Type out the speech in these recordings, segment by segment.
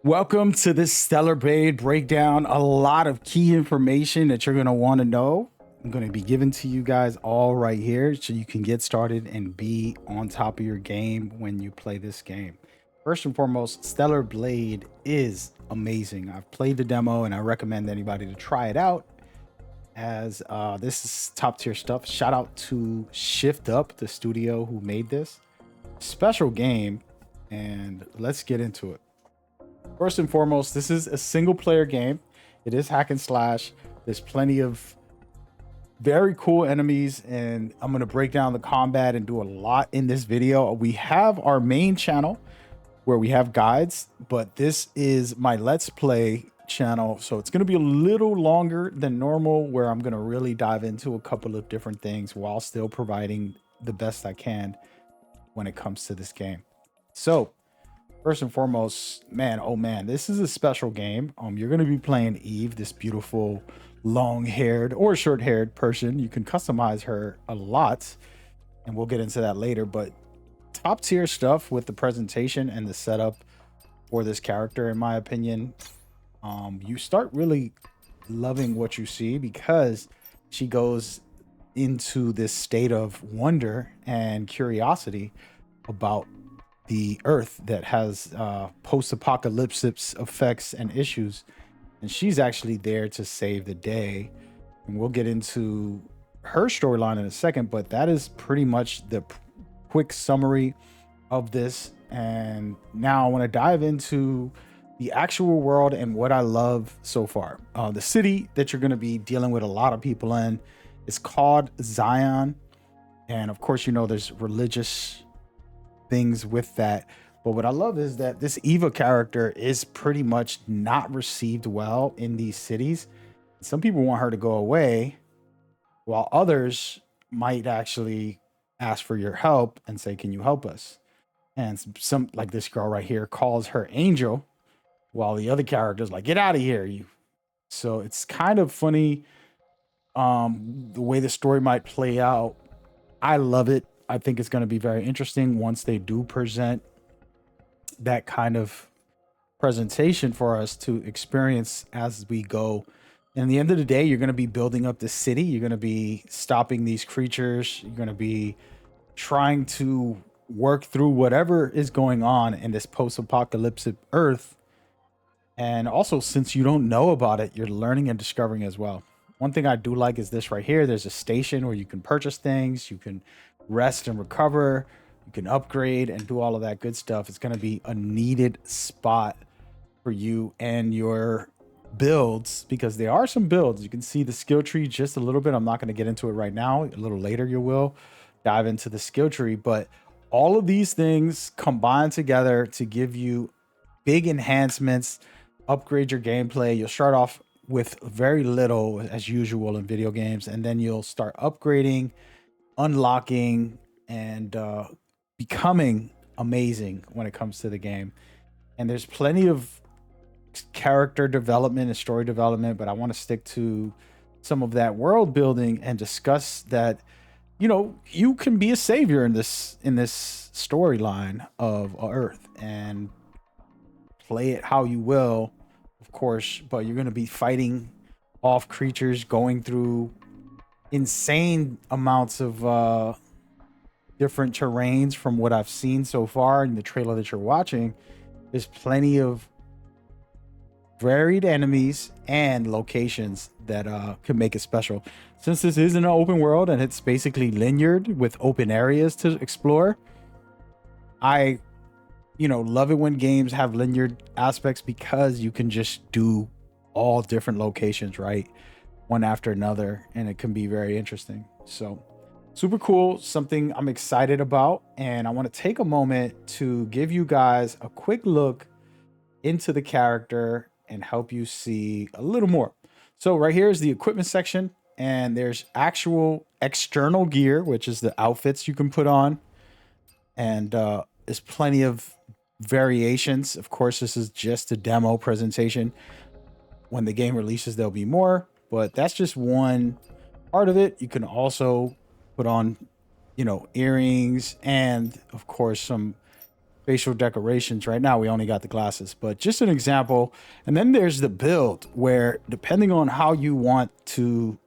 Welcome to this Stellar Blade breakdown. A lot of key information that you're going to want to know. I'm going to be giving to you guys all right here so you can get started and be on top of your game when you play this game. First and foremost, Stellar Blade is amazing. I've played the demo and I recommend anybody to try it out as this is top tier stuff. Shout out to Shift Up, the studio who made this special game, and let's get into it. First and foremost, this is a single player game. It is hack and slash. There's plenty of very cool enemies, and I'm going to break down the combat and do a lot in this video. We have our main channel where we have guides, but this is my Let's Play channel. So it's going to be a little longer than normal, where I'm going to really dive into a couple of different things while still providing the best I can when it comes to this game. So first and foremost, man, oh man, this is a special game. You're going to be playing Eve, this beautiful long-haired or short-haired person. You can customize her a lot, and we'll get into that later. But top tier stuff with the presentation and the setup for this character, in my opinion. You start really loving what you see because she goes into this state of wonder and curiosity about the earth that has post-apocalyptic effects and issues, and she's actually there to save the day. And we'll get into her storyline in a second, but that is pretty much the quick summary of this. And now I want to dive into the actual world and what I love so far. The city that you're going to be dealing with a lot of people in is called Zion, and of course, you know, there's religious things with that. But what I love is that this Eva character is pretty much not received well in these cities. Some people want her to go away, while others might actually ask for your help and say, can you help us? And some, like this girl right here, calls her angel, while the other character's like, get out of here, you. So it's kind of funny the way the story might play out. I love it. I think it's going to be very interesting once they do present that kind of presentation for us to experience as we go. And at the end of the day, you're going to be building up the city. You're going to be stopping these creatures. You're going to be trying to work through whatever is going on in this post-apocalyptic earth. And also, since you don't know about it, you're learning and discovering as well. One thing I do like is this right here. There's a station where you can purchase things. You can rest and recover. You can upgrade and do all of that good stuff. It's going to be a needed spot for you and your builds, because there are some builds. You can see the skill tree just a little bit. I'm not going to get into it right now. A little later you will dive into the skill tree, but all of these things combine together to give you big enhancements, upgrade your gameplay. You'll start off with very little as usual in video games, and then you'll start upgrading, unlocking, and becoming amazing when it comes to the game. And there's plenty of character development and story development, but I want to stick to some of that world building and discuss that, you know, you can be a savior in this storyline of Earth and play it how you will, of course, but you're going to be fighting off creatures, going through insane amounts of different terrains from what I've seen so far in the trailer that you're watching. There's plenty of varied enemies and locations that can make it special. Since this is an open world and it's basically linear with open areas to explore, I love it when games have linear aspects, because you can just do all different locations, right, one after another, and it can be very interesting. So super cool, something I'm excited about. And I want to take a moment to give you guys a quick look into the character and help you see a little more. So right here is the equipment section, and there's actual external gear, which is the outfits you can put on. And there's plenty of variations. Of course, this is just a demo presentation. When the game releases, there'll be more, but that's just one part of it. You can also put on, earrings, and of course some facial decorations. Right now we only got the glasses, but just an example. And then there's the build, where depending on how you want to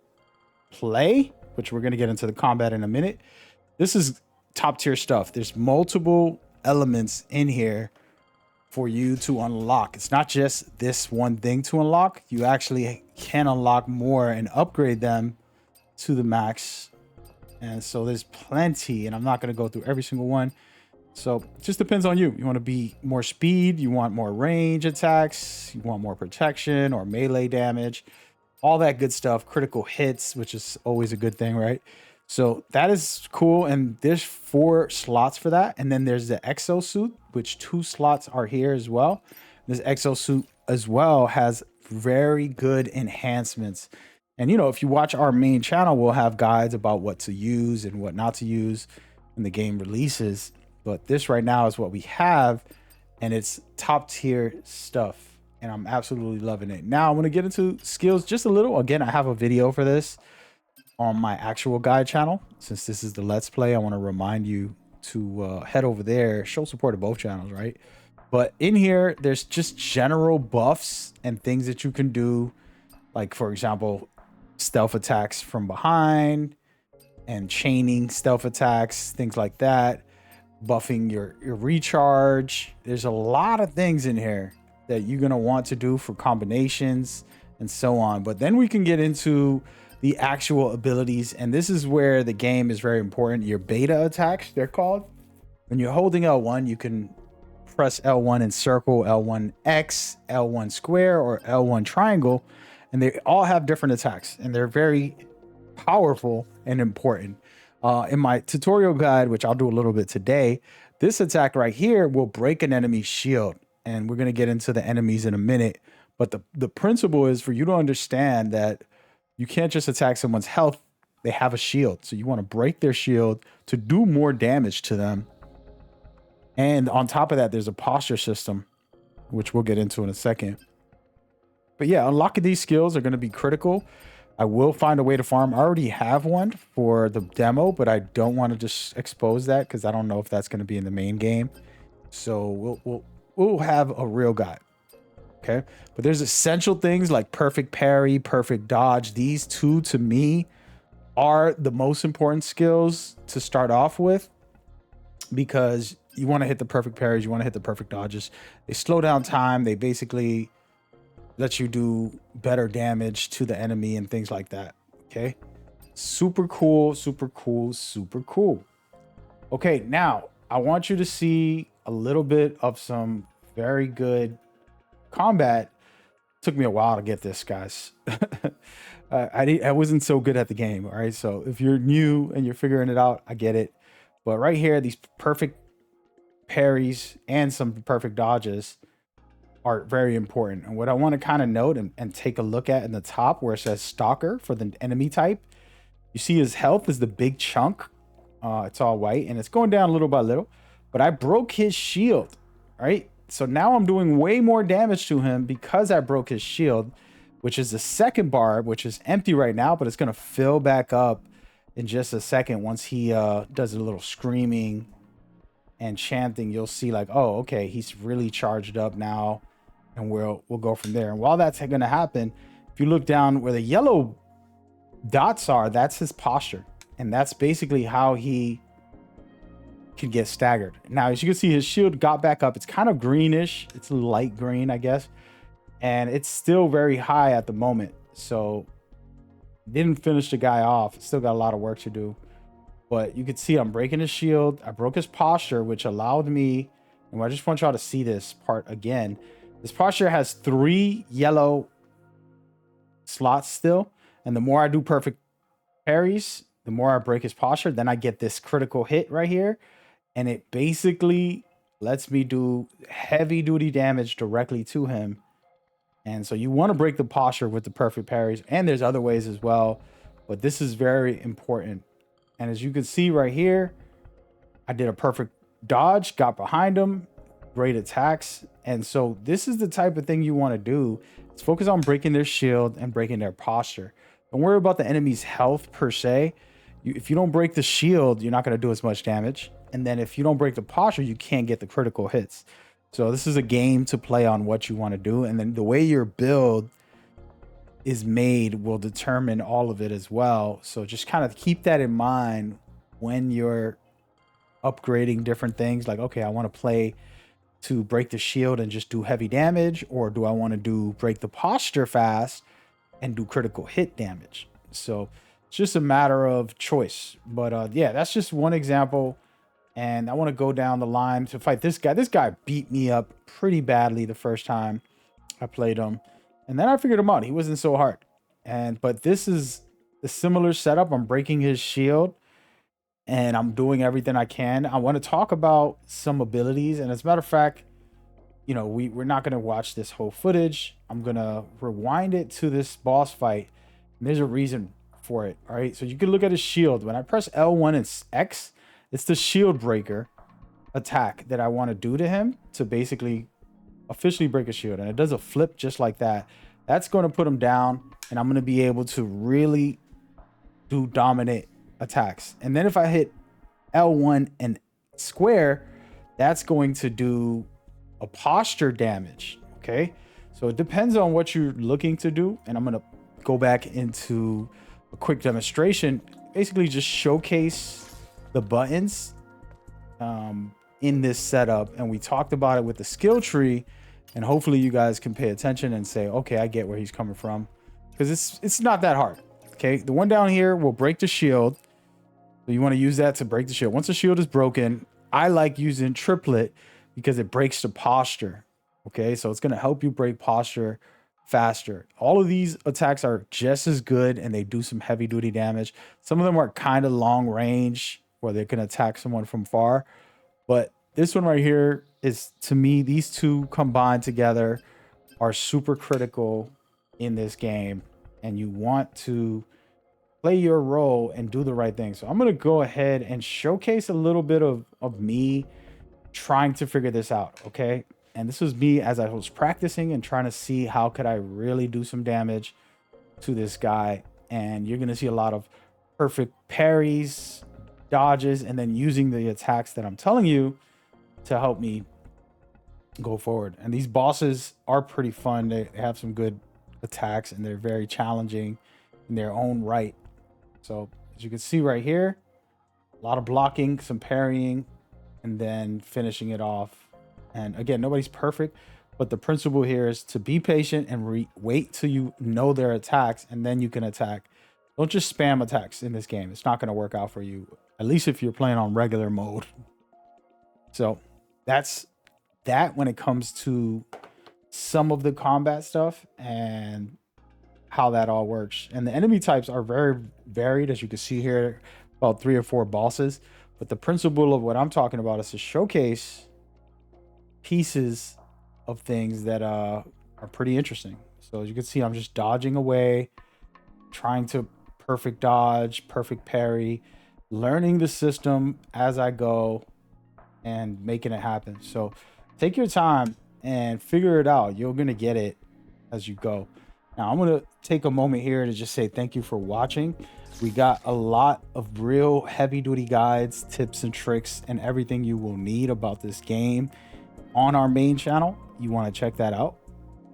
play, which we're going to get into the combat in a minute, this is top tier stuff. There's multiple elements in here for you to unlock. It's not just this one thing to unlock. You actually can unlock more and upgrade them to the max. And so there's plenty, and I'm not going to go through every single one. So it just depends on you. You want to be more speed, you want more range attacks, you want more protection or melee damage, all that good stuff, critical hits, which is always a good thing, right? So that is cool. And there's 4 slots for that. And then there's the exosuit, which 2 slots are here as well. This exosuit as well has very good enhancements. And, you know, if you watch our main channel, we'll have guides about what to use and what not to use when the game releases. But this right now is what we have, and it's top tier stuff. And I'm absolutely loving it. Now I'm going to get into skills just a little. Again, I have a video for this on my actual guide channel. Since this is the Let's Play, I want to remind you to head over there, show support to both channels, right? But in here, there's just general buffs and things that you can do. Like, for example, stealth attacks from behind and chaining stealth attacks, things like that. Buffing your recharge. There's a lot of things in here that you're going to want to do for combinations and so on. But then we can get into the actual abilities. And this is where the game is very important. Your beta attacks, they're called. When you're holding L1, you can press L1 in circle, L1 X, L1 square, or L1 triangle. And they all have different attacks. And they're very powerful and important. In my tutorial guide, which I'll do a little bit today, this attack right here will break an enemy's shield. And we're going to get into the enemies in a minute. But the principle is for you to understand that you can't just attack someone's health. They have a shield. So you want to break their shield to do more damage to them. And on top of that, there's a posture system, which we'll get into in a second. But yeah, unlocking these skills are going to be critical. I will find a way to farm. I already have one for the demo, but I don't want to just expose that because I don't know if that's going to be in the main game. So we'll have a real guide. Okay. But there's essential things like perfect parry, perfect dodge. These 2 to me are the most important skills to start off with, because you want to hit the perfect parries. You want to hit the perfect dodges. They slow down time. They basically let you do better damage to the enemy and things like that. Okay. Super cool, super cool, super cool. Okay. Now I want you to see a little bit of some very good combat. Took me a while to get this, guys. I wasn't so good at the game. All right. So if you're new and you're figuring it out, I get it. But right here, these perfect parries and some perfect dodges are very important. And what I want to kind of note and take a look at in the top where it says Stalker for the enemy type, you see his health is the big chunk. It's all white and it's going down little by little, but I broke his shield, right? So now I'm doing way more damage to him because I broke his shield, which is the second barb, which is empty right now, but it's going to fill back up in just a second. Once he does a little screaming and chanting, you'll see like, oh, okay, he's really charged up now. And we'll go from there. And while that's going to happen, if you look down where the yellow dots are, that's his posture. And that's basically how he can get staggered. Now, as you can see, his shield got back up. It's kind of greenish. It's light green, I guess. And it's still very high at the moment. So didn't finish the guy off. Still got a lot of work to do. But you can see I'm breaking his shield. I broke his posture, which allowed me, and I just want y'all to see this part again. This posture has 3 yellow slots still. And the more I do perfect parries, the more I break his posture. Then I get this critical hit right here. And it basically lets me do heavy duty damage directly to him. And so you want to break the posture with the perfect parries. And there's other ways as well. But this is very important. And as you can see right here, I did a perfect dodge, got behind him. Great attacks. And so this is the type of thing you want to do. Let's focus on breaking their shield and breaking their posture. Don't worry about the enemy's health per se. If you don't break the shield, you're not going to do as much damage. And then if you don't break the posture, you can't get the critical hits. So this is a game to play on what you want to do. And then the way your build is made will determine all of it as well. So just kind of keep that in mind when you're upgrading different things. Like, okay, I want to play to break the shield and just do heavy damage, or do I want to do break the posture fast and do critical hit damage? So it's just a matter of choice. But yeah, that's just one example. And I want to go down the line to fight this guy. This guy beat me up pretty badly the first time I played him. And then I figured him out. He wasn't so hard. But this is a similar setup. I'm breaking his shield and I'm doing everything I can. I want to talk about some abilities. And as a matter of fact, you know, we're not going to watch this whole footage. I'm going to rewind it to this boss fight. And there's a reason for it. All right. So you can look at his shield. When I press L1 and X, it's the shield breaker attack that I want to do to him to basically officially break a shield. And it does a flip just like that. That's going to put him down. And I'm going to be able to really do dominant attacks. And then if I hit L1 and square, that's going to do a posture damage. Okay. So it depends on what you're looking to do. And I'm going to go back into a quick demonstration, basically just showcase the buttons in this setup. And we talked about it with the skill tree, and hopefully you guys can pay attention and say, okay, I get where he's coming from, because it's not that hard. Okay. The one down here will break the shield. So you want to use that to break the shield. Once the shield is broken, I like using triplet because it breaks the posture. Okay. So it's going to help you break posture faster. All of these attacks are just as good, and they do some heavy duty damage. Some of them are kind of long range where they can attack someone from far. But this one right here is, to me, these two combined together are super critical in this game. And you want to play your role and do the right thing. So I'm going to go ahead and showcase a little bit of me trying to figure this out. Okay. And this was me as I was practicing and trying to see how could I really do some damage to this guy. And you're going to see a lot of perfect parries, dodges, and then using the attacks that I'm telling you to help me go forward. And these bosses are pretty fun. They have some good attacks, and they're very challenging in their own right. So as you can see right here, a lot of blocking, some parrying, and then finishing it off. And again, nobody's perfect, but the principle here is to be patient and wait till you know their attacks, and then you can attack. Don't just spam attacks in this game. It's not going to work out for you, at least if you're playing on regular mode. So that's that when it comes to some of the combat stuff and how that all works. And the enemy types are very varied, as you can see here, about 3 or 4 bosses. But the principle of what I'm talking about is to showcase pieces of things that are pretty interesting. So as you can see, I'm just dodging away, trying to perfect dodge, perfect parry, learning the system as I go and making it happen. So take your time and figure it out. You're going to get it as you go. Now, I'm going to take a moment here to just say thank you for watching. We got a lot of real heavy duty guides, tips and tricks, and everything you will need about this game on our main channel. You want to check that out.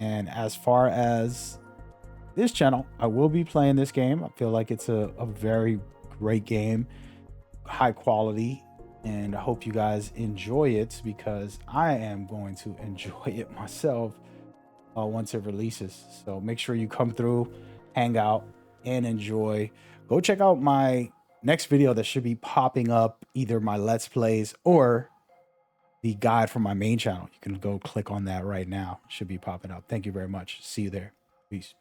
And as far as this channel, I will be playing this game. I feel like it's a very great game, high quality, and I hope you guys enjoy it, because I am going to enjoy it myself once it releases. So make sure you come through, hang out, and enjoy. Go check out my next video that should be popping up, either my Let's Plays or the guide from my main channel. You can go click on that right now. It should be popping up. Thank you very much. See you there. Peace.